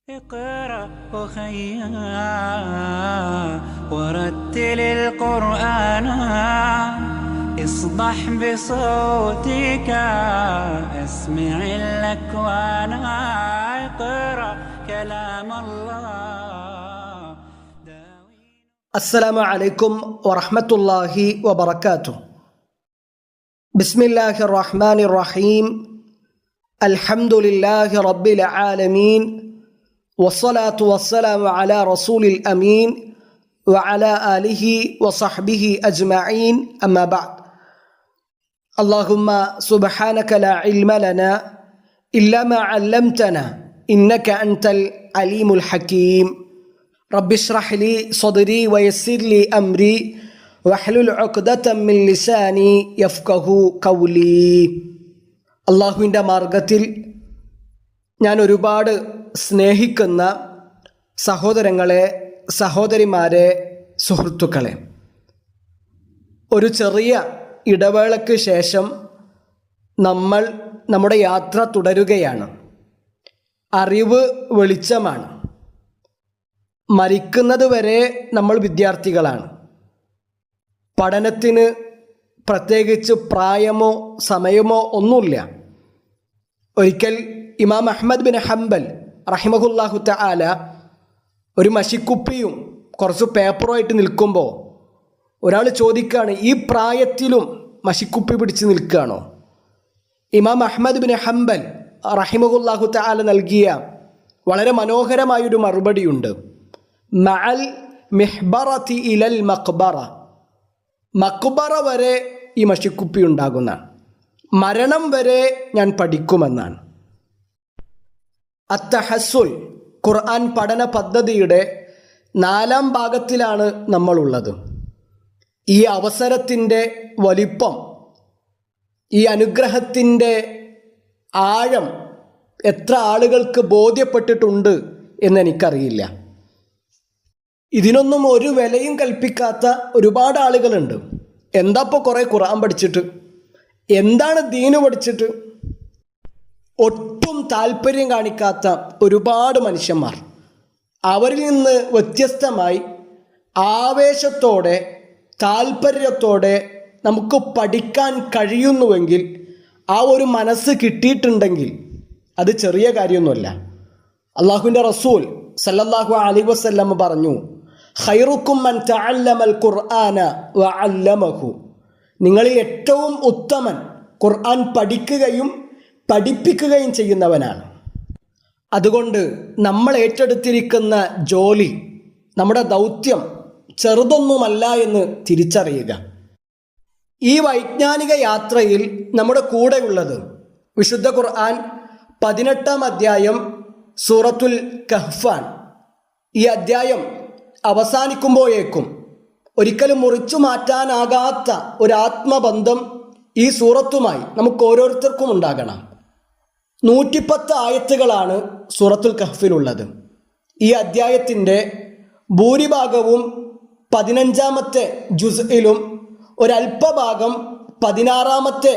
اقرأ أخيا ورتل القرآن اصبح بصوتك اسمع الأكوان اقرأ كلام الله. السلام عليكم ورحمة الله وبركاته. بسم الله الرحمن الرحيم. الحمد لله رب العالمين والصلاة والسلام على رسول الأمين وعلى آله وصحبه أجمعين أما بعد. اللهم سبحانك لا علم لنا إلا ما علمتنا إنك أنت العليم الحكيم. رب اشرح لي صدري ويسر لي أمري واحلل عقدة من لساني يفقه قولي. അള്ളാഹുവിൻ്റെ മാർഗത്തിൽ ഞാൻ ഒരുപാട് സ്നേഹിക്കുന്ന സഹോദരങ്ങളെ, സഹോദരിമാരെ, സുഹൃത്തുക്കളെ, ഒരു ചെറിയ ഇടവേളയ്ക്ക് ശേഷം നമ്മൾ നമ്മുടെ യാത്ര തുടരുകയാണ്. അറിവ് വെളിച്ചമാണ്. മരിക്കുന്നത് വരെ നമ്മൾ വിദ്യാർത്ഥികളാണ്. പഠനത്തിന് പ്രത്യേകിച്ച് പ്രായമോ സമയമോ ഒന്നുമില്ല. ഒരിക്കൽ ഇമാം അഹ്മദ് ബിൻ ഹംബൽ റഹിമഹുല്ലാഹു തആല ഒരു മഷിക്കുപ്പിയും കുറച്ച് പേപ്പറുമായിട്ട് നിൽക്കുമ്പോൾ ഒരാൾ ചോദിക്കുകയാണ്, ഈ പ്രായത്തിലും മഷിക്കുപ്പി പിടിച്ച് നിൽക്കുകയാണോ? ഇമാം അഹ്മദ് ബിൻ ഹംബൽ റഹിമഹുല്ലാഹു തആല നൽകിയ വളരെ മനോഹരമായൊരു മറുപടിയുണ്ട്. മഅൽ മിഹ്ബറതി ഇലൽ മഖ്ബറ, മഖ്ബറ വരെ ഈ മഷിക്കുപ്പി ഉണ്ടാകുന്നതാണ്, മരണം വരെ ഞാൻ പഠിക്കുമെന്നാണ്. അത്തഹസ്സുൽ ഖുർആൻ പഠന പദ്ധതിയുടെ 4ാം ഭാഗത്തിലാണ് നമ്മളുള്ളത്. ഈ അവസരത്തിൻ്റെ വലിപ്പം, ഈ അനുഗ്രഹത്തിൻ്റെ ആഴം എത്ര ആളുകൾക്ക് ബോധ്യപ്പെട്ടിട്ടുണ്ട് എന്നെനിക്കറിയില്ല. ഇതിനൊന്നും ഒരു വിലയും കൽപ്പിക്കാത്ത ഒരുപാട് ആളുകളുണ്ട്. എന്താ ഇപ്പോൾ കുറേ ഖുർആൻ പഠിച്ചിട്ട്, എന്താണ് ദീന് പഠിച്ചിട്ട്, ഒട്ടും താല്പര്യം കാണിക്കാത്ത ഒരുപാട് മനുഷ്യന്മാർ. അവരിൽ നിന്ന് വ്യത്യസ്തമായി ആവേശത്തോടെ, താല്പര്യത്തോടെ നമുക്ക് പഠിക്കാൻ കഴിയുന്നുവെങ്കിൽ, ആ ഒരു മനസ്സ് കിട്ടിയിട്ടുണ്ടെങ്കിൽ അത് ചെറിയ കാര്യമൊന്നുമല്ല. അള്ളാഹുവിൻ്റെ റസൂൽ സല്ലല്ലാഹു അലൈഹി വസല്ലം പറഞ്ഞു, ഖൈറുക്കും മൻ തഅല്ലമൽ ഖുർആന വഅല്ലമഹു, നിങ്ങളിൽ ഏറ്റവും ഉത്തമൻ ഖുർആൻ പഠിക്കുകയും പഠിപ്പിക്കുകയും ചെയ്യുന്നവനാണ്. അതുകൊണ്ട് നമ്മൾ ഏറ്റെടുത്തിരിക്കുന്ന ജോലി, നമ്മുടെ ദൗത്യം ചെറുതൊന്നുമല്ല എന്ന് തിരിച്ചറിയുക. ഈ വൈജ്ഞാനിക യാത്രയിൽ നമ്മുടെ കൂടെയുള്ളത് വിശുദ്ധ ഖുർആൻ 18ാം അധ്യായം സൂറത്തുൽ കഹ്ഫാൻ. ഈ അധ്യായം അവസാനിക്കുമ്പോഴേക്കും ഒരിക്കലും മുറിച്ചു മാറ്റാനാകാത്ത ഒരു ആത്മബന്ധം ഈ സൂറത്തുമായി നമുക്ക് ഓരോരുത്തർക്കും ഉണ്ടാകണം. 110 ആയത്തുകളാണ് സൂറത്തുൽ കഹ്ഫിലുള്ളത്. ഈ അധ്യായത്തിൻ്റെ ഭൂരിഭാഗവും 15ാമത്തെ ജുസ്ഇലും ഒരല്പഭാഗം 16ാമത്തെ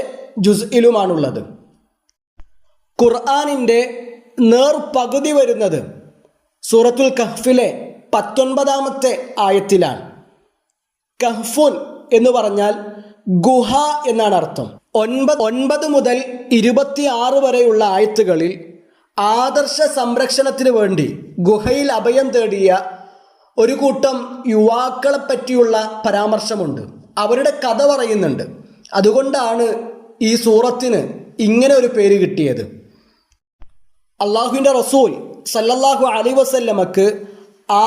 ജുസ്ഇലുമാണുള്ളത്. ഖുർആനിൻ്റെ നേർപകുതി വരുന്നത് സൂറത്തുൽ കഹ്ഫിലെ 19ാമത്തെ ആയത്തിലാണ്. കഹ്ഫുൻ എന്ന് പറഞ്ഞാൽ ഗുഹ എന്നാണ് അർത്ഥം. 9 മുതൽ 26 വരെയുള്ള ആയത്തുകളിൽ ആദർശ സംരക്ഷണത്തിന് വേണ്ടി ഗുഹയിൽ അഭയം തേടിയ ഒരു കൂട്ടം യുവാക്കളെ പറ്റിയുള്ള പരാമർശമുണ്ട്. അവരുടെ കഥ പറയുന്നുണ്ട്. അതുകൊണ്ടാണ് ഈ സൂറത്തിന് ഇങ്ങനെ ഒരു പേര് കിട്ടിയത്. അള്ളാഹുവിൻ്റെ റസൂൽ സല്ലല്ലാഹു അലൈഹി വസല്ലമക്ക്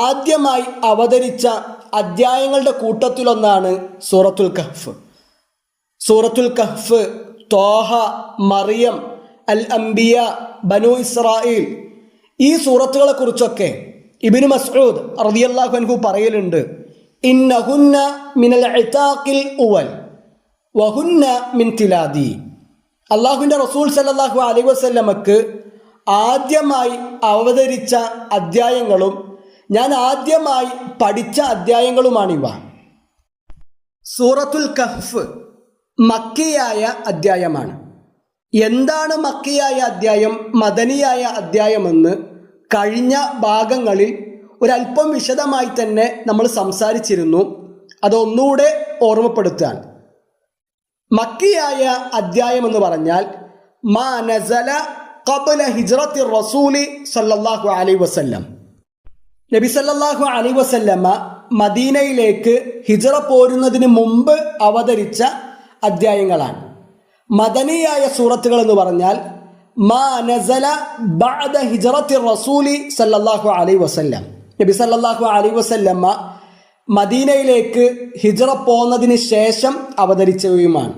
ആദ്യമായി അവതരിച്ച അധ്യായങ്ങളുടെ കൂട്ടത്തിലൊന്നാണ് സൂറത്തുൽ കഹ്ഫ്. സൂറത്തുൽ കഹ്ഫ്, ത്വാഹ, മറിയം, അൽ അംബിയ, ബനു ഇസ്രായേൽ, ഈ സൂറത്തുകളെ കുറിച്ചൊക്കെ ഇബ്നു മസ്ഊദ് റളിയല്ലാഹു അൻഹു പറയലുണ്ട്, ഇന്നഹുന്ന മിനൽ ഇതാഖിൽ ഉവൽ വഹുന്ന മിൻ തിലാദി. അള്ളാഹുവിൻ്റെ റസൂൽ സല്ലല്ലാഹു അലൈഹി വസല്ലമക്ക് ആദ്യമായി അവതരിച്ച അധ്യായങ്ങളും ഞാൻ ആദ്യമായി പഠിച്ച അധ്യായങ്ങളുമാണിവ. സൂറത്തുൽ കഹ്ഫ് മക്കിയായ അധ്യായമാണ്. എന്താണ് മക്കിയായ അധ്യായം, മദനിയായ അധ്യായമെന്ന് കഴിഞ്ഞ ഭാഗങ്ങളിൽ ഒരല്പം വിശദമായി തന്നെ നമ്മൾ സംസാരിച്ചിരുന്നു. അതൊന്നുകൂടെ ഓർമ്മപ്പെടുത്താൻ, മക്കിയായ അദ്ധ്യായം എന്ന് പറഞ്ഞാൽ മാ നസല ഖബ്ല ഹിജ്റത്തി റസൂലി സല്ലല്ലാഹു അലൈഹി വസല്ലം, നബി സല്ലല്ലാഹു അലൈഹി വസല്ലമ മദീനയിലേക്ക് ഹിജ്റ പോരുന്നതിന് മുമ്പ് അവതരിച്ച അദ്ധ്യായങ്ങളാണ്. മദനിയായ സൂറത്തുകൾ എന്ന് പറഞ്ഞാൽ മാ നസല ബഅദ ഹിജ്റത്തി റസൂലി സല്ലല്ലാഹു അലൈഹി വസല്ലം, നബി സല്ലല്ലാഹു അലൈഹി വസല്ലമ മദീനയിലേക്ക് ഹിജ്റ പോന്നതിന് ശേഷം അവതരിച്ചവയുമാണ്.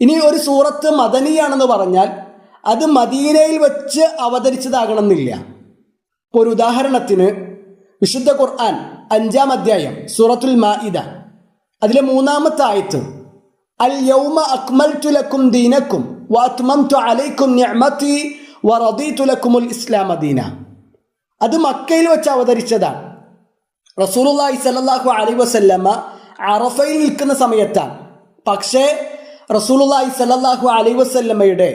ഇനി ഒരു സൂറത്ത് മദനിയാണെന്ന് പറഞ്ഞാൽ അത് മദീനയിൽ വെച്ച് അവതരിച്ചതാകണമെന്നില്ല. ഇപ്പോൾ ഒരു ഉദാഹരണത്തിന് വിശുദ്ധ ഖുർആൻ 5-ാം അധ്യായം സൂറത്തുൽ മാഇദ, അതിലെ 3-ാമത്തെ ആയത്ത് അൽ യൗമ അക്മൽതു ലക്കും ദീനക്കും വഅത്മംതു അലൈക്കും നിഅമതി വറദീതു ലക്കുമുൽ ഇസ്ലാമ ദീന, അത് മക്കയിൽ വെച്ച് അവതരിച്ചതാണ്. റസൂലുള്ളാഹി സ്വല്ലല്ലാഹു അലൈഹി വസല്ലമ അറഫയിൽ നിൽക്കുന്ന സമയത്താണ്. പക്ഷേ റസൂലുള്ളാഹി സ്വല്ലല്ലാഹു അലൈഹി വസല്ലമയുടെ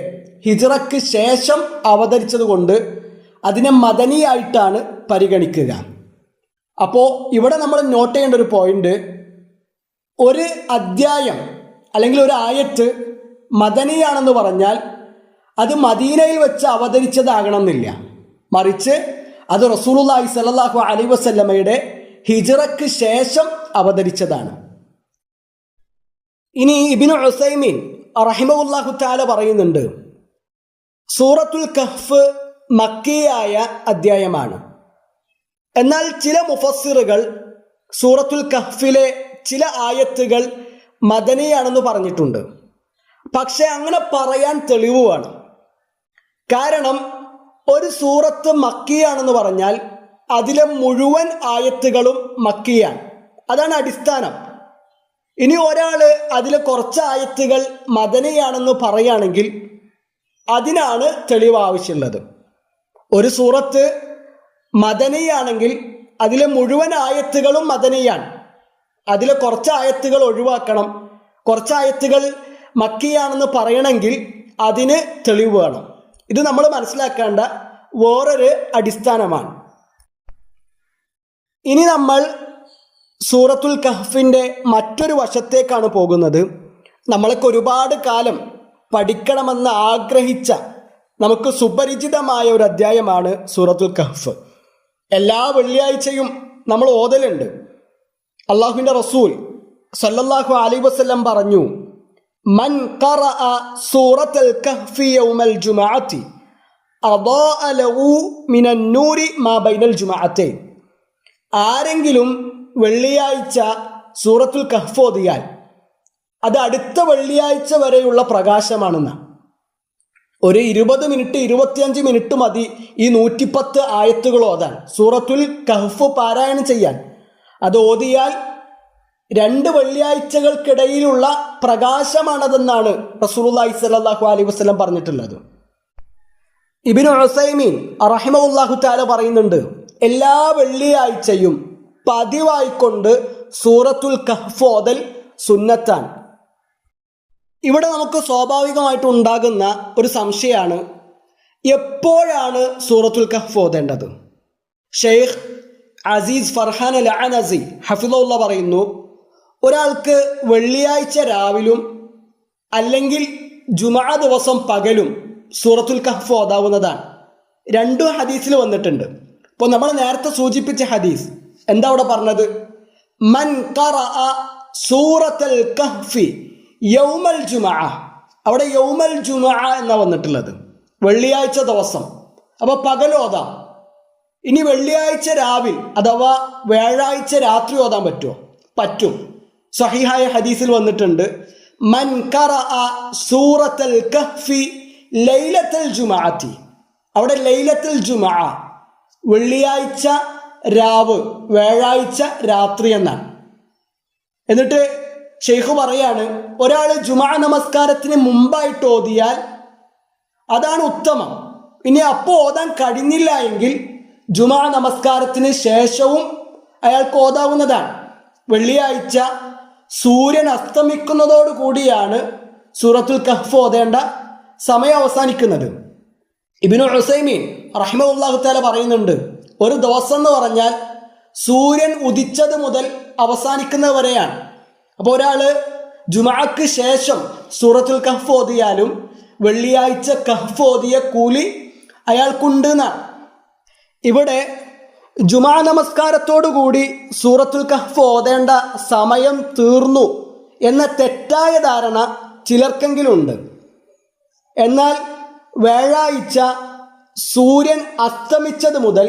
ഹിജ്റയ്ക്ക് ശേഷം അവതരിച്ചത് കൊണ്ട് അതിനെ മദനിയായിട്ടാണ് പരിഗണിക്കുക. അപ്പോൾ ഇവിടെ നമ്മൾ നോട്ട് ചെയ്യേണ്ട ഒരു പോയിന്റ്, ഒരു അദ്ധ്യായം അല്ലെങ്കിൽ ഒരു ആയത്ത് മദനിയാണെന്ന് പറഞ്ഞാൽ അത് മദീനയിൽ വെച്ച് അവതരിച്ചതാകണമെന്നില്ല. മറിച്ച് അത് റസൂലുള്ളാഹി സ്വല്ലല്ലാഹു അലൈഹി വസല്ലമയുടെ ഹിജ്റയ്ക്ക് ശേഷം അവതരിച്ചതാണ്. ഇനി ഇബ്നു ഉസൈമീൻ റഹിമഹുല്ലാഹു തആല പറയുന്നുണ്ട്, സൂറത്തുൽ കഹ്ഫ് മക്കിയായ അധ്യായമാണ്. എന്നാൽ ചില മുഫസ്സിറുകൾ സൂറത്തുൽ കഹ്ഫിലെ ചില ആയത്തുകൾ മദനിയാണെന്ന് പറഞ്ഞിട്ടുണ്ട്. പക്ഷെ അങ്ങനെ പറയാൻ തെളിവ് വേണം. കാരണം ഒരു സൂറത്ത് മക്കിയാണെന്ന് പറഞ്ഞാൽ അതിലെ മുഴുവൻ ആയത്തുകളും മക്കിയാണ്. അതാണ് അടിസ്ഥാനം. ഇനി ഒരാൾ അതിലെ കുറച്ച് ആയത്തുകൾ മദനിയാണെന്ന് പറയുകയാണെങ്കിൽ അതിനാണ് തെളിവ് ആവശ്യമുള്ളത്. ഒരു സൂറത്ത് മദനിയാണെങ്കിൽ അതിലെ മുഴുവൻ ആയത്തുകളും മദനിയാണ്. അതിലെ കുറച്ച് ആയത്തുകൾ ഒഴിവാക്കണം. കുറച്ച് ആയത്തുകൾ മക്കിയാണെന്ന് പറയണമെങ്കിൽ അതിന് തെളിവ് വേണം. ഇത് നമ്മൾ മനസ്സിലാക്കേണ്ട വേറൊരു അടിസ്ഥാനമാണ്. ഇനി നമ്മൾ സൂറത്തുൽ കഹ്ഫിൻ്റെ മറ്റൊരു വശത്തേക്കാണ് പോകുന്നത്. നമ്മളൊക്കെ ഒരുപാട് കാലം പഠിക്കണമെന്ന് ആഗ്രഹിച്ച നമുക്ക് സുപരിചിതമായ ഒരു അധ്യായമാണ് സൂറത്തുൽ കഹ്ഫ്. എല്ലാ വെള്ളിയാഴ്ചയും നമ്മൾ ഓതലുണ്ട്. അള്ളാഹുവിൻ്റെ റസൂൽ സല്ലല്ലാഹു അലൈഹി വസല്ലം പറഞ്ഞു, മൻ ഖറഅ സൂറത്തുൽ കഹ്ഫി യൗമൽ ജുമഅത്തി അദാഅ ലഹു മിനൻ നൂരി മാ ബൈനൽ ജുമഅത്തൈൻ, ആരെങ്കിലും വെള്ളിയാഴ്ച സൂറത്തുൽ കഹ്ഫ് ഓതിയാൽ അത് അടുത്ത വെള്ളിയാഴ്ച വരെയുള്ള പ്രകാശമാണെന്ന്. ഒരു 20 മിനിറ്റ് 25 മിനിറ്റ് മതി ഈ 110 ആയത്തുകൾ ഓതാൻ, സൂറത്തുൽ കഹ്ഫ് പാരായണം ചെയ്യാൻ. അത് ഓതിയാൽ 2 വെള്ളിയാഴ്ചകൾക്കിടയിലുള്ള പ്രകാശമാണതെന്നാണ് റസൂലുള്ളാഹി സ്വല്ലല്ലാഹു അലൈഹി വസല്ലം പറഞ്ഞിട്ടുള്ളത്. ഇബ്നു ഉസൈമീൻ റഹിമഹുല്ലാഹു തആല പറയുന്നുണ്ട്, എല്ലാ വെള്ളിയാഴ്ചയും പതിവായിക്കൊണ്ട് സൂറത്തുൽ കഹ്ഫ് ഓതൽ സുന്നത്താണ്. ഇവിടെ നമുക്ക് സ്വാഭാവികമായിട്ട് ഉണ്ടാകുന്ന ഒരു സംശയമാണ്, എപ്പോഴാണ് സൂറത്തുൽ കഹ്ഫ് ഓതേണ്ടത്? ഷെയ്ഖ് അസീസ് ഫർഹാൻ അൽ അനസി ഹഫിദുല്ലാഹ് പറയുന്നു, ഒരാൾക്ക് വെള്ളിയാഴ്ച രാവിലും അല്ലെങ്കിൽ ജുമഅ ദിവസം പകലും സൂറത്തുൽ കഹ്ഫ് ഓതാവുന്നതാണ്. 2 ഹദീസിൽ വന്നിട്ടുണ്ട്. അപ്പോൾ നമ്മൾ നേരത്തെ സൂചിപ്പിച്ച ഹദീസ് എന്താ അവിടെ പറഞ്ഞത്? മൻ ഖറഅ സൂറത്തുൽ കഹ്ഫി യൗമൽ ജുമഅ, അവിടെ യൗമൽ ജുമഅ എന്നാ വന്നിട്ടുള്ളത്, വെള്ളിയാഴ്ച ദിവസം. അപ്പോൾ പകലോതാം. ഇനി വെള്ളിയാഴ്ച രാവിൽ അഥവാ വ്യാഴാഴ്ച രാത്രി ഓതാൻ പറ്റുമോ? പറ്റും. സഹീഹായ ഹദീസിൽ വന്നിട്ടുണ്ട്, മൻ ഖറഅ സൂറത്തുൽ കഹ്ഫി ലൈലത്തുൽ ജുമഅത്തി, അവിടെ ലൈലത്തുൽ ജുമഅ വെള്ളിയാഴ്ച രാവ്, വ്യാഴാഴ്ച രാത്രി എന്നാണ്. എന്നിട്ട് ഷെയ്ഖ് പറയാണ്, ഒരാൾ ജുമഅ നമസ്കാരത്തിന് മുമ്പായിട്ട് ഓതിയാൽ അതാണ് ഉത്തമം. ഇനി അപ്പോൾ ഓതാൻ കഴിഞ്ഞില്ല എങ്കിൽ ജുമഅ നമസ്കാരത്തിന് ശേഷവും അയാൾക്ക് ഓതാവുന്നതാണ്. വെള്ളിയാഴ്ച സൂര്യൻ അസ്തമിക്കുന്നതോടു കൂടിയാണ് സൂറത്തുൽ കഹ്ഫ് ഓതേണ്ട സമയം അവസാനിക്കുന്നത്. ഇബ്നു ഉസൈമീൻ റഹിമഹുല്ലാഹു തആല പറയുന്നുണ്ട്, ഒരു ദിവസം എന്ന് പറഞ്ഞാൽ സൂര്യൻ ഉദിച്ചത് മുതൽ അവസാനിക്കുന്നത് വരെയാണ്. അപ്പോൾ ഒരാൾ ജുമഅക്ക് ശേഷം സൂറത്തുൽ കഹ്ഫ് ഓതിയാലും വെള്ളിയാഴ്ച കഹ്ഫ് ഓതിയ കൂലി അയാൾക്കുണ്ട് എന്നാണ്. ഇവിടെ ജുമാ നമസ്കാരത്തോടു കൂടി സൂറത്തുൽ കഹ്ഫ് ഓതേണ്ട സമയം തീർന്നു എന്ന തെറ്റായ ധാരണ ചിലർക്കെങ്കിലും ഉണ്ട്. എന്നാൽ വ്യാഴാഴ്ച സൂര്യൻ അസ്തമിച്ചത് മുതൽ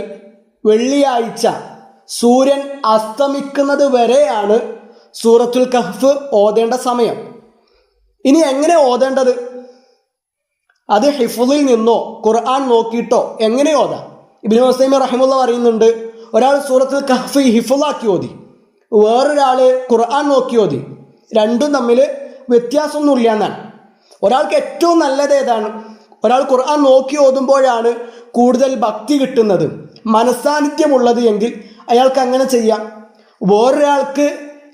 വെള്ളിയാഴ്ച സൂര്യൻ അസ്തമിക്കുന്നത് വരെയാണ് സൂറത്തുൽ കഹ്ഫ് ഓതേണ്ട സമയം. ഇനി എങ്ങനെ ഓതേണ്ടത്? അത് ഹിഫ്ളിൽ നിന്നോ ഖുർആൻ നോക്കിയിട്ടോ എങ്ങനെ ഓതാം? ഇബ്നു ഉസൈമീൻ റഹിമഹുല്ലാഹ് പറയുന്നുണ്ട്, ഒരാൾ സൂറത്തുൽ കഹ്ഫ് ഹിഫ്ളാക്കി ഓതി, വേറൊരാൾ ഖുർആൻ നോക്കി ഓതി, രണ്ടും തമ്മിൽ വ്യത്യാസമൊന്നുമില്ല എന്നാണ്. ഒരാൾക്ക് ഏറ്റവും നല്ലത് ഏതാണ്? ഒരാൾ ഖുർആൻ നോക്കി ഓതുമ്പോഴാണ് കൂടുതൽ ഭക്തി കിട്ടുന്നത്, മനസ്സാന്നിധ്യമുള്ളത് എങ്കിൽ അയാൾക്ക് അങ്ങനെ ചെയ്യാം. വേറൊരാൾക്ക്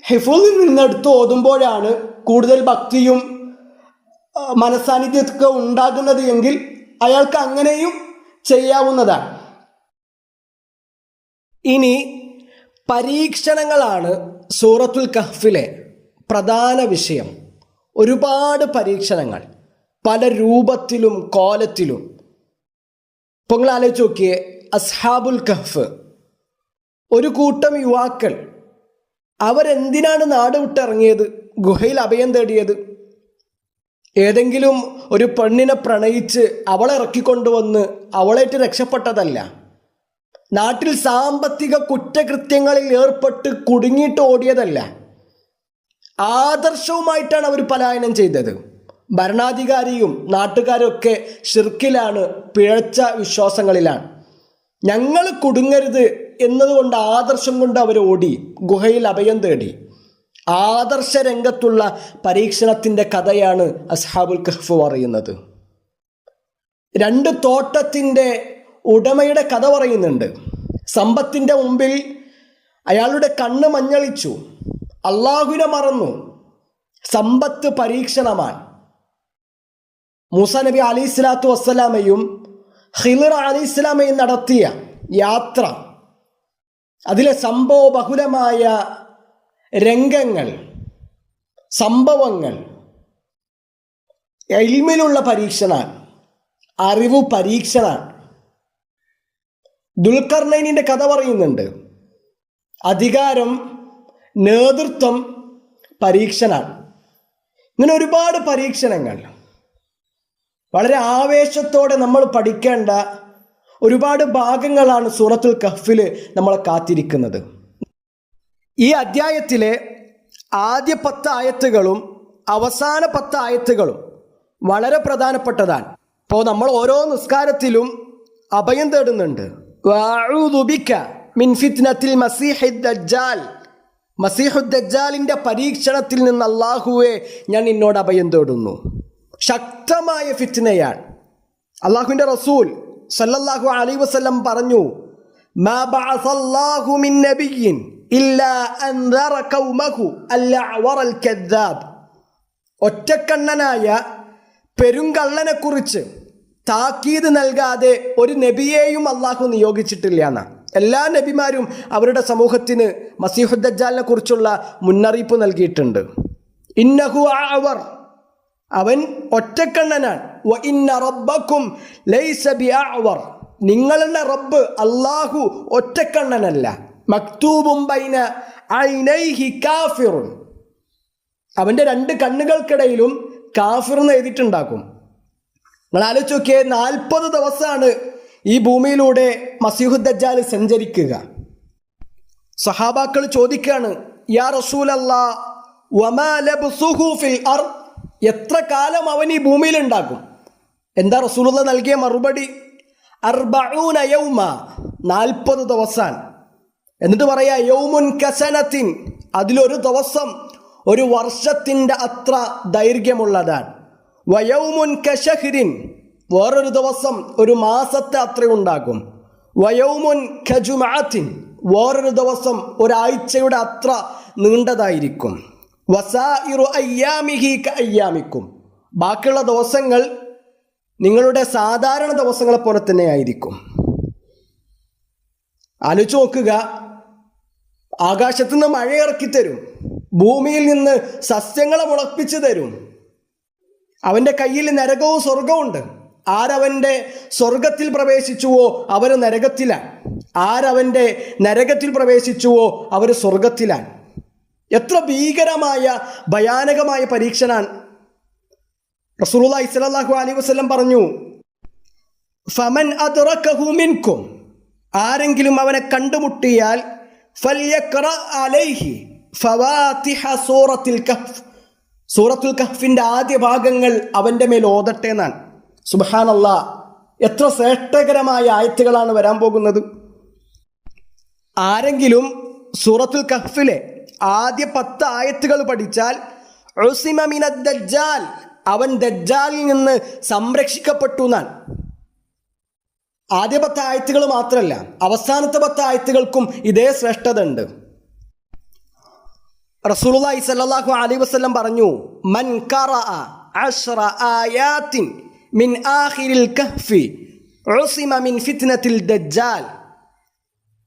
ഹിഫ്ളിൽ നിന്നെടുത്ത് ഓതുമ്പോഴാണ് കൂടുതൽ ഭക്തിയും മനസ്സാന്നിധ്യമൊക്കെ ഉണ്ടാകുന്നത് എങ്കിൽ അയാൾക്ക് അങ്ങനെയും ചെയ്യാവുന്നതാണ്. ഇനി പരീക്ഷണങ്ങളാണ് സൂറത്തുൽ കഹ്ഫിലെ പ്രധാന വിഷയം. ഒരുപാട് പരീക്ഷണങ്ങൾ പല രൂപത്തിലും കോലത്തിലും. ഇപ്പോൾ നിങ്ങൾ ആലോചിച്ച് നോക്കിയേ, അസ്ഹാബുൽ കഹ്ഫ്, ഒരു കൂട്ടം യുവാക്കൾ, അവരെന്തിനാണ് നാട് വിട്ടിറങ്ങിയത്, ഗുഹയിൽ അഭയം തേടിയത്? ഏതെങ്കിലും ഒരു പെണ്ണിനെ പ്രണയിച്ച് അവളെ ഇറക്കിക്കൊണ്ടുവന്ന് അവളേറ്റ് രക്ഷപ്പെട്ടതല്ല. നാട്ടിൽ സാമ്പത്തിക കുറ്റകൃത്യങ്ങളിൽ ഏർപ്പെട്ട് കുടുങ്ങിയിട്ട് ഓടിയതല്ല. ആദർശവുമായിട്ടാണ് അവർ പലായനം ചെയ്തത്. ഭരണാധികാരിയും നാട്ടുകാരും ഒക്കെ ഷിർക്കിലാണ്, പിഴച്ച വിശ്വാസങ്ങളിലാണ്. ഞങ്ങൾ കുടുങ്ങരുത് എന്നതുകൊണ്ട് ആദർശം കൊണ്ട് അവർ ഓടി ഗുഹയിൽ അഭയം തേടി. ആദർശ രംഗത്തുള്ള പരീക്ഷണത്തിൻ്റെ കഥയാണ് അസ്ഹാബുൽ കഹ്ഫ് പറയുന്നത്. രണ്ട് തോട്ടത്തിൻ്റെ ഉടമയുടെ കഥ പറയുന്നുണ്ട്. സമ്പത്തിൻ്റെ മുമ്പിൽ അയാളുടെ കണ്ണ് മഞ്ഞളിച്ചു, അള്ളാഹുവിനെ മറന്നു. സമ്പത്ത് പരീക്ഷണമാണ്. മൂസ നബി അലൈഹിസ്സലാത്തു വസ്സലാമയും ഖിളിർ അലൈഹിസ്സലാമയും നടത്തിയ യാത്ര, അതിലെ സംഭവ ബഹുലമായ രംഗങ്ങൾ, സംഭവങ്ങൾ ഇൽമിലുള്ള പരീക്ഷണമാണ്, അറിവ് പരീക്ഷണമാണ്. ദുൽഖർനൈനിൻ്റെ കഥ പറയുന്നുണ്ട്. അധികാരം, നേതൃത്വം പരീക്ഷണമാണ്. ഇങ്ങനെ ഒരുപാട് പരീക്ഷണങ്ങൾ, വളരെ ആവേശത്തോടെ നമ്മൾ പഠിക്കേണ്ട ഒരുപാട് ഭാഗങ്ങളാണ് സൂറത്തുൽ കഹ്ഫിൽ നമ്മളെ കാത്തിരിക്കുന്നത്. ഈ അധ്യായത്തിലെ ആദ്യ 10 ആയത്തുകളും അവസാന 10 ആയത്തുകളും വളരെ പ്രധാനപ്പെട്ടതാണ്. ഇപ്പോൾ നമ്മൾ ഓരോ നിസ്കാരത്തിലും അഭയം തേടുന്നുണ്ട്. വഅഊദു ബിക മിൻ ഫിത്നത്തിൽ മസീഹിദ് ദജ്ജാൽ, മസീഹുദ് ദജ്ജാലിൻ്റെ പരീക്ഷണത്തിൽ നിന്ന് അല്ലാഹുവേ ഞാൻ നിന്നോട് അഭയം തേടുന്നു. ശക്തമായ ഫിത്നയാണ്. അല്ലാഹുവിൻ്റെ റസൂൽ സല്ലല്ലാഹു അലൈഹി വസല്ലം പറഞ്ഞു, മാ ബഅസല്ലാഹു മിൻ നബിയ്യിൻ ഇല്ലാ അൻദറ ഖൗമഹു അൽഅവറൽ കദ്ദാബ്. ഒറ്റക്കണ്ണനായ പെരുങ്കള്ളനെക്കുറിച്ച് താക്കീത് നൽകാതെ ഒരു നബിയെയും അള്ളാഹു നിയോഗിച്ചിട്ടില്ല എന്നാണ്. എല്ലാ നബിമാരും അവരുടെ സമൂഹത്തിന് മസീഹുദ് ദജ്ജാലിനെ കുറിച്ചുള്ള മുന്നറിയിപ്പ് നൽകിയിട്ടുണ്ട്. ഇന്നഹു അഅവർ, അവൻ ഒറ്റക്കണ്ണനാണ്. വ ഇന്ന റബ്ബക്കും ലൈസ ബിഅഅവർ, നിങ്ങളുടെ റബ്ബ് അള്ളാഹു ഒറ്റക്കണ്ണനല്ല. മക്തൂബും ബൈന ഐനൈഹി കാഫിറുൻ, അവൻ്റെ 2 കണ്ണുകൾക്കിടയിലും കാഫിർ എന്ന് എഴുതിയിട്ടുണ്ടാക്കും. നിങ്ങൾ ആലോചിച്ച് നോക്കിയേ, 40 ദിവസമാണ് ഈ ഭൂമിയിലൂടെ മസീഹുദ് ദജ്ജാൽ സഞ്ചരിക്കുക. സഹാബാക്കൾ ചോദിക്കുകയാണ്, യാ റസൂലല്ലാഹ് വമാ ലബ്സുഹു ഫിൽ അർദ്, എത്ര കാലം അവൻ ഈ ഭൂമിയിൽ ഉണ്ടാകും? എന്താ റസൂലുള്ളാഹ് നൽകിയ മറുപടി? 40 യൗമ, 40 ദിവസമാണ്. എന്നിട്ട് പറയാ യൗമുൻ കസനത്തിൻ, അതിലൊരു ദിവസം ഒരു വർഷത്തിൻ്റെ അത്ര ദൈർഘ്യമുള്ളതാണ്. വയൗമുൻ കശഹ്രിൻ, വേറൊരു ദിവസം ഒരു മാസത്തെ അത്ര ഉണ്ടാകും. വയൗമുൻ കജുമഅത്തിൻ, വേറൊരു ദിവസം ഒരാഴ്ചയുടെ അത്ര നീണ്ടതായിരിക്കും. വസായിറു അയ്യാമിഹി കഅയ്യാമിക്കും, ബാക്കിയുള്ള ദിവസങ്ങൾ നിങ്ങളുടെ സാധാരണ ദിവസങ്ങളെ പോലെ തന്നെ ആയിരിക്കും. ആലോചിച്ച് നോക്കുക, ആകാശത്തു നിന്ന് മഴയിറക്കി തരും, ഭൂമിയിൽ നിന്ന് സസ്യങ്ങളെ മുളപ്പിച്ചു തരും. അവൻ്റെ കയ്യിൽ നരകവും സ്വർഗവും ഉണ്ട്. ആരവൻ്റെ സ്വർഗത്തിൽ പ്രവേശിച്ചുവോ അവർ നരകത്തിലാണ്, ആരവൻ്റെ നരകത്തിൽ പ്രവേശിച്ചുവോ അവർ സ്വർഗത്തിലാണ്. എത്ര ഭീകരമായ ഭയാനകമായ പരീക്ഷനാണ്. റസൂലുള്ളാഹി സ്വല്ലല്ലാഹു അലൈഹി വസല്ലം പറഞ്ഞു, ഫമൻ അദ്റകഹു മിൻകും, ആരെങ്കിലും അവനെ കണ്ടുമുട്ടിയാൽ ഫൽയഖറ അലൈഹി ഫവാതിഹ സൂറത്തുൽ കഹ്ഫ്, സൂറത്തുൽ കഹ്ഫിൻ്റെ ആദ്യ ഭാഗങ്ങൾ അവൻ്റെ മേൽ ഓതട്ടെ എന്നാണ്. സുബ്ഹാനല്ലാഹ്, എത്ര ശ്രേഷ്ഠകരമായ ആയത്തുകളാണ് വരാൻ പോകുന്നത്. ആരെങ്കിലും സൂറത്തുൽ കഹ്ഫിലെ ആദ്യ 10 ആയത്തുകൾ പഠിച്ചാൽ ഉസിമ മിനദ് ദജ്ജാൽ, അവൻ ദജ്ജാലിൽ നിന്ന് സംരക്ഷിക്കപ്പെട്ടു എന്നാണ്. ആദ്യ 10 ആയത്തുകൾ മാത്രമല്ല, അവസാനത്തെ 10 ആയത്തുകൾക്കും ഇതേ ശ്രേഷ്ഠത ഉണ്ട്. റസൂലുള്ളാഹി സ്വല്ലല്ലാഹു അലൈഹി വസല്ലം പറഞ്ഞു, മൻ ഖറഅ 10 ആയാത്തിൻ മിൻ ആഖിരിൽ കഹ്ഫി ഉസിമ മിൻ ഫിത്നത്തിൽ ദജ്ജാൽ.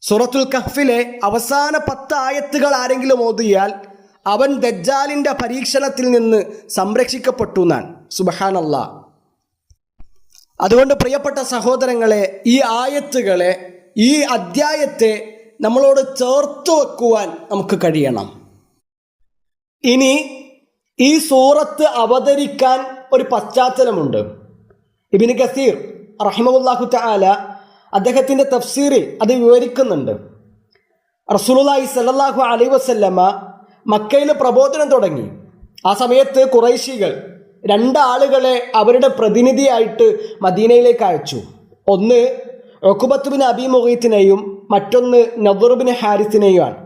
സൂറത്തുൽ കഹ്ഫിലെ അവസാന 10 ആയത്തുകൾ ആരെങ്കിലും ഓതിയാൽ അവൻ ദജ്ജാലിൻ്റെ പരീക്ഷണത്തിൽ നിന്ന് സംരക്ഷിക്കപ്പെട്ടു എന്നാണ്. സുബ്ഹാനല്ലാഹ്. അതുകൊണ്ട് പ്രിയപ്പെട്ട സഹോദരങ്ങളെ, ഈ ആയത്തുകളെ, ഈ അദ്ധ്യായത്തെ നമ്മളോട് ചേർത്ത് വെക്കുവാൻ നമുക്ക് കഴിയണം. ഇനി ഈ സൂറത്ത് അവതരിക്കാൻ ഒരു പശ്ചാത്തലമുണ്ട്. ഇബ്നു കസീർ റഹിമഹുല്ലാഹു തആല അദ്ദേഹത്തിൻ്റെ തഫ്സീറിൽ അത് വിവരിക്കുന്നുണ്ട്. റസൂലുള്ളാഹി സ്വല്ലല്ലാഹു അലൈഹി വസല്ലമ മക്കയിൽ പ്രബോധനം തുടങ്ങി. ആ സമയത്ത് ഖുറൈശികൾ 2 ആളുകളെ അവരുടെ പ്രതിനിധിയായിട്ട് മദീനയിലേക്ക് അയച്ചു. ഒന്ന് ഉഖബത്ത് ബിൻ അബീ മുഗീത്തിനെയും മറ്റൊന്ന് നദ്ർ ബിൻ ഹാരിസിനെയുമാണ്.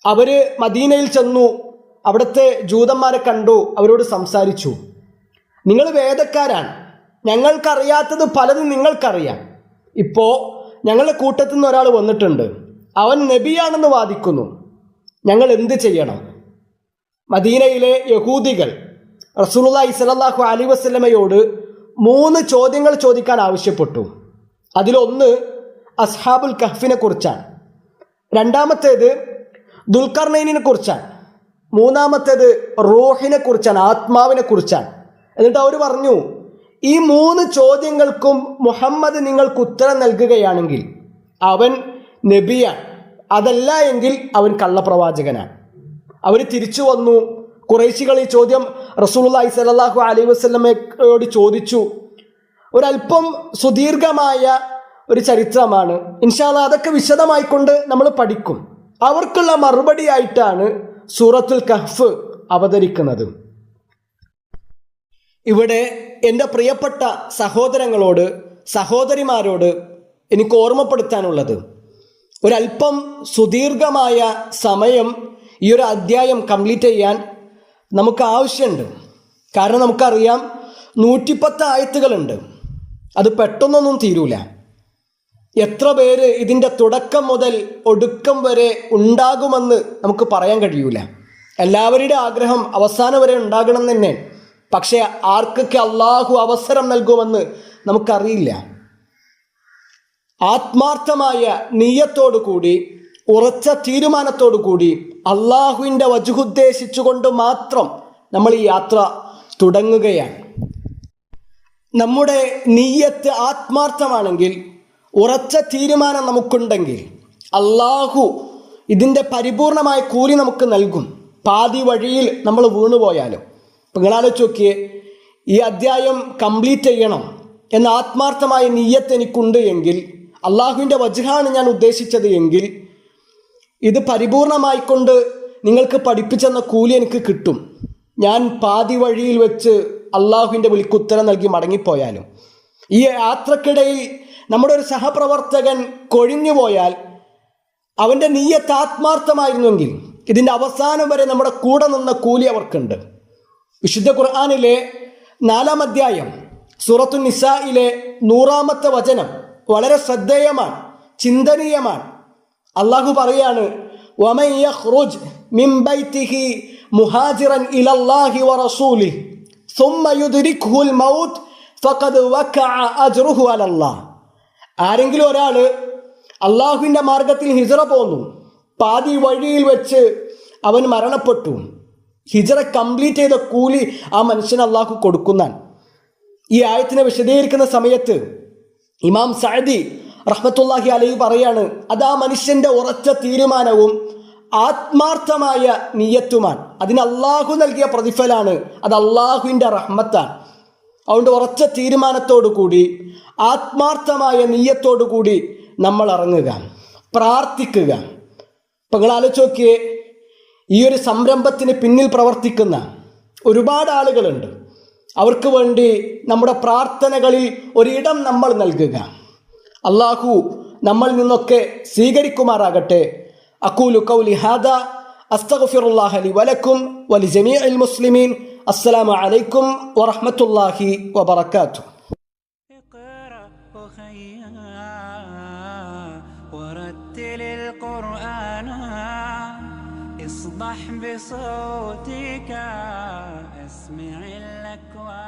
അവർ മദീനയിൽ ചെന്നു, അവിടുത്തെ ജൂതന്മാരെ കണ്ടു, അവരോട് സംസാരിച്ചു. നിങ്ങൾ വേദക്കാരാണ്, ഞങ്ങൾക്കറിയാത്തത് പലതും നിങ്ങൾക്കറിയാം. ഇപ്പോൾ ഞങ്ങളുടെ കൂട്ടത്തിൽ നിന്ന് ഒരാൾ വന്നിട്ടുണ്ട്, അവൻ നബിയാണെന്ന് വാദിക്കുന്നു, ഞങ്ങൾ എന്ത് ചെയ്യണം? മദീനയിലെ യഹൂദികൾ റസൂലുള്ളാഹി സ്വല്ലല്ലാഹു അലൈഹി വസല്ലമയോട് 3 ചോദ്യങ്ങൾ ചോദിക്കാൻ ആവശ്യപ്പെട്ടു. അതിലൊന്ന് അസ്ഹാബുൽ കഹ്ഫിനെ കുറിച്ചാണ്, രണ്ടാമത്തേത് ദുൽഖർനൈനിനെ കുറിച്ചാണ്, മൂന്നാമത്തേത് റൂഹിനെ കുറിച്ചാണ്, ആത്മാവിനെ കുറിച്ചാണ്. എന്നിട്ട് അവർ പറഞ്ഞു, ഈ 3 ചോദ്യങ്ങൾക്കും മുഹമ്മദ് നിങ്ങൾക്ക് ഉത്തരം നൽകുകയാണെങ്കിൽ അവൻ നബിയാണ്, അതല്ല എങ്കിൽ അവൻ കള്ളപ്രവാചകനാണ്. അവർ തിരിച്ചു വന്നു. ഖുറൈശികൾ ഈ ചോദ്യം റസൂലുള്ളാഹി സ്വല്ലല്ലാഹു അലൈഹി വസല്ലമയോട് ചോദിച്ചു. ഒരല്പം സുദീർഘമായ ഒരു ചരിത്രമാണ്. ഇൻഷാ അല്ലാഹ് അതൊക്കെ വിശദമായിക്കൊണ്ട് നമ്മൾ പഠിക്കും. അവർക്കുള്ള മറുപടിയായിട്ടാണ് സൂറത്തുൽ കഹ്ഫ് അവതരിക്കുന്നത്. ഇവിടെ എൻ്റെ പ്രിയപ്പെട്ട സഹോദരങ്ങളോട്, സഹോദരിമാരോട് എനിക്ക് ഓർമ്മപ്പെടുത്താനുള്ളത്, ഒരല്പം സുദീർഘമായ സമയം ഈ ഒരു അധ്യായം കംപ്ലീറ്റ് ചെയ്യാൻ നമുക്ക് ആവശ്യമുണ്ട്. കാരണം നമുക്കറിയാം 110 ആയത്തുകളുണ്ട്, അത് പെട്ടെന്നൊന്നും തീരൂല. എത്ര പേര് ഇതിൻ്റെ തുടക്കം മുതൽ ഒടുക്കം വരെ ഉണ്ടാകുമെന്ന് നമുക്ക് പറയാൻ കഴിയൂല. എല്ലാവരുടെ ആഗ്രഹം അവസാനം വരെ ഉണ്ടാകണം തന്നെ. പക്ഷേ ആർക്കൊക്കെ അള്ളാഹു അവസരം നൽകുമെന്ന് നമുക്കറിയില്ല. ആത്മാർത്ഥമായ നിയ്യത്തോടു കൂടി, ഉറച്ച തീരുമാനത്തോടു കൂടി, അള്ളാഹുവിൻ്റെ വജുഹുദ്ദേശിച്ചുകൊണ്ട് മാത്രം നമ്മൾ ഈ യാത്ര തുടങ്ങുകയാണ്. നമ്മുടെ നിയ്യത്ത് ആത്മാർത്ഥമാണെങ്കിൽ, ഉറച്ച തീരുമാനം നമുക്കുണ്ടെങ്കിൽ അള്ളാഹു ഇതിൻ്റെ പരിപൂർണമായ കൂലി നമുക്ക് നൽകും. പാതി വഴിയിൽ നമ്മൾ വീണുപോയാലും. നിങ്ങളാലോചിച്ച് നോക്കിയേ, ഈ അധ്യായം കംപ്ലീറ്റ് ചെയ്യണം എന്ന ആത്മാർത്ഥമായ നിയ്യത്ത് എനിക്കുണ്ട് എങ്കിൽ, അള്ളാഹുവിൻ്റെ വജ്ഹാണ് ഞാൻ ഉദ്ദേശിച്ചത് എങ്കിൽ, ഇത് പരിപൂർണമായിക്കൊണ്ട് നിങ്ങൾക്ക് പഠിപ്പിച്ചെന്ന കൂലി എനിക്ക് കിട്ടും. ഞാൻ പാതി വഴിയിൽ വെച്ച് അള്ളാഹുവിൻ്റെ വിളിക്കുത്തരം നൽകി മടങ്ങിപ്പോയാലും. ഈ യാത്രക്കിടയിൽ നമ്മുടെ ഒരു സഹപ്രവർത്തകൻ കൊഴിഞ്ഞു പോയാൽ, അവൻ്റെ നിയ്യത്ത് ആത്മാർത്ഥമായിരുന്നെങ്കിൽ ഇതിൻ്റെ അവസാനം വരെ നമ്മുടെ കൂടെ നിന്ന കൂലി അവർക്കുണ്ട്. വിശുദ്ധ ഖുർആനിലെ 4-ാം അധ്യായം സൂറത്തുൻ നിസായിലെ 100-ാമത്തെ വചനം വളരെ ശ്രദ്ധേയമാണ്, ചിന്തനീയമാണ്. അള്ളാഹു പറയാണ്, വമൻ യഖ്റുജ് മിൻ ബൈതിഹി മുഹാജിറൻ ഇലല്ലാഹി വറസൂലിഹി സുമ്മ യുദ്രിക്കുൽ മൗത്ത് ഫഖദ് വഖഅ അജ്റുഹു അലല്ലാഹ്. ആരെങ്കിലും ഒരാൾ അള്ളാഹുവിൻ്റെ മാർഗത്തിൽ ഹിജ്റ പോന്നു, പാതി വഴിയിൽ വെച്ച് അവൻ മരണപ്പെട്ടു, ഹിജ്റ കംപ്ലീറ്റ് ചെയ്ത കൂലി ആ മനുഷ്യന് അള്ളാഹു കൊടുക്കുന്നതാണ്. ഈ ആയത്തിനെ വിശദീകരിക്കുന്ന സമയത്ത് ഇമാം സഅദി റഹ്മത്തുള്ളാഹി അലൈഹി പറയാണ്, അത് ആ മനുഷ്യൻ്റെ ഉറച്ച തീരുമാനവും ആത്മാർത്ഥമായ നിയ്യത്തുമാണ്. അതിന് അള്ളാഹു നൽകിയ പ്രതിഫലാണ്, അത് അള്ളാഹുവിൻ്റെ റഹ്മത്താണ്. അതുകൊണ്ട് ഉറച്ച തീരുമാനത്തോടു കൂടി ആത്മാർത്ഥമായ നിയ്യത്തോടു കൂടി നമ്മൾ ഇറങ്ങുക, പ്രാർത്ഥിക്കുക. ഇപ്പം നിങ്ങൾ ആലോചിച്ച് നോക്കിയേ, ഈ ഒരു സംരംഭത്തിന് പിന്നിൽ പ്രവർത്തിക്കുന്ന ഒരുപാട് ആളുകളുണ്ട്. അവർക്ക് വേണ്ടി നമ്മുടെ പ്രാർത്ഥനകളിൽ ഒരിടം നമ്മൾ നൽകുക. അള്ളാഹു നമ്മൾ നിന്നൊക്കെ സ്വീകരിക്കുമാറാകട്ടെ. അഖൂലു ഖൗലി ഹാദാ അസ്തഗ്ഫിറുല്ലാഹ ലി വലക്കും വലി ജമീഇൽ മുസ്ലിമീൻ. അസ്സലാമു അലൈക്കും വറഹ്മത്തുള്ളാഹി വബറകാതുഹു. ورتل القرآن اصدح بصوتك اسمع الأكوان.